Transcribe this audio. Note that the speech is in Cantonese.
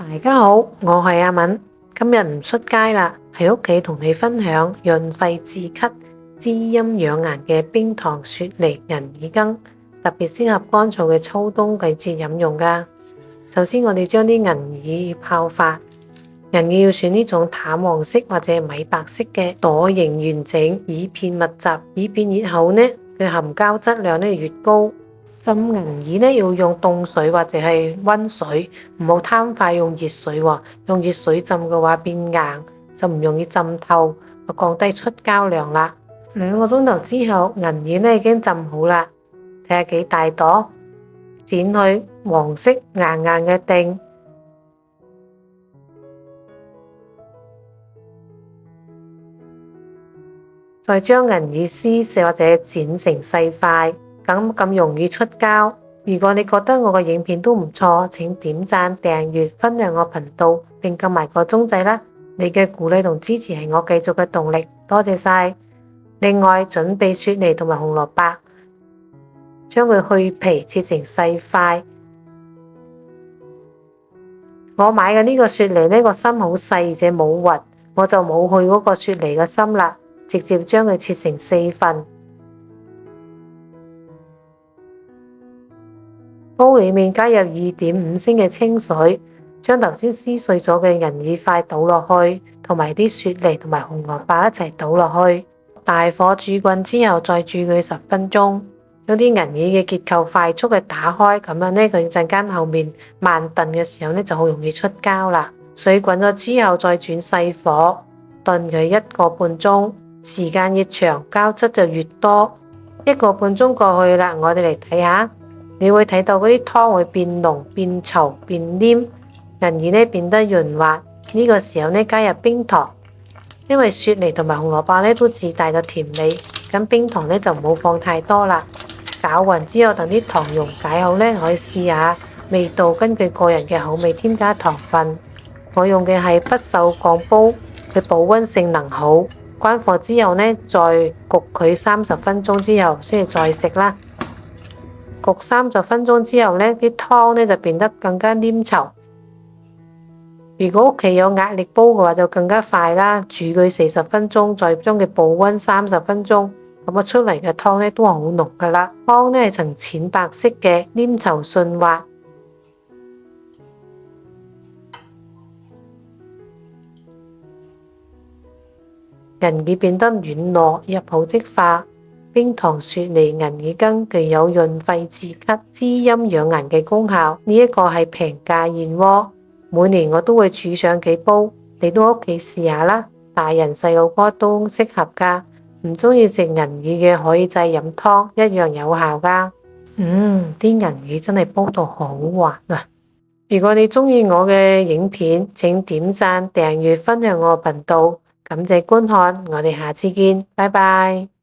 大家好，我係阿敏，今日唔出街啦，喺屋企同你分享潤肺治咳、滋陰養顏嘅冰糖雪梨銀耳羹，特別適合乾燥嘅秋冬季節飲用㗎。首先我哋將啲銀耳泡發，銀耳要選呢種淡黃色或者米白色嘅，朵形完整，耳片密集，耳片越厚呢，佢含膠質量越高。浸銀耳呢要用凍水或者係溫水，唔好貪快用熱水喎。用熱水浸嘅話變硬，就唔容易浸透，就降低出膠量啦。2個鐘頭之後，銀耳呢已經浸好啦，睇下幾大朵，剪去黃色硬嘅蒂，再將銀耳撕細或者剪成細塊。咁容易出膠。如果你覺得我嘅影片都唔錯，請點讚、訂閱、分享我頻道，並撳埋個鐘仔啦！你嘅鼓勵同支持係我繼續嘅動力，多謝晒。另外，準備雪梨同埋紅蘿蔔，將佢去皮切成細塊。我買嘅呢個雪梨呢個心好細，而且冇核，我就冇去嗰個雪梨嘅心啦，直接將佢切成4份。煲裏面加入2.5升嘅清水，將頭先撕碎咗嘅銀耳塊倒落去，同埋啲雪梨同埋紅蘿蔔一齊倒落去，大火煮滾之後再煮佢10分鐘，將啲銀耳嘅結構快速嘅打開，咁樣呢佢陣間後面慢燉嘅時候呢就好容易出膠啦。水滾咗之後再轉細火燉佢1個半鐘，時間越長膠質就越多。1個半鐘過去啦，我哋嚟睇下。你會睇到嗰啲湯會變濃、變稠、變黏，銀耳呢變得潤滑。呢個時候呢加入冰糖，因為雪梨同埋紅蘿蔔呢都自帶咗甜味，咁冰糖呢就唔好放太多啦。攪勻之後，等啲糖溶解好呢，可以試下味道，根據個人嘅口味添加糖分。我用嘅係不鏽鋼煲，佢保溫性能好。關火之後呢，再焗佢30分鐘之後先至再食啦。焗30分鐘之後呢，啲湯呢就變得更加黏稠。如果屋企有壓力煲嘅話，就更加快啦。煮佢40分鐘，再將佢保溫30分鐘，咁出嚟嘅湯呢都係好濃噶啦。湯呢係呈淺白色嘅，黏稠順滑。銀耳變得軟糯，入口即化。冰糖雪梨銀耳羹具有潤肺治咳、滋陰養顏嘅功效。呢一個係平價燕窩，每年我都會煮上幾煲，你都屋企試下啦。大人細路哥都適合噶，唔中意食銀耳嘅可以製飲湯，一樣有效噶。啲銀耳真係煲到好滑啊！如果你中意我嘅影片，請點讚、訂閱、分享我頻道，感謝觀看，我哋下次見，拜拜。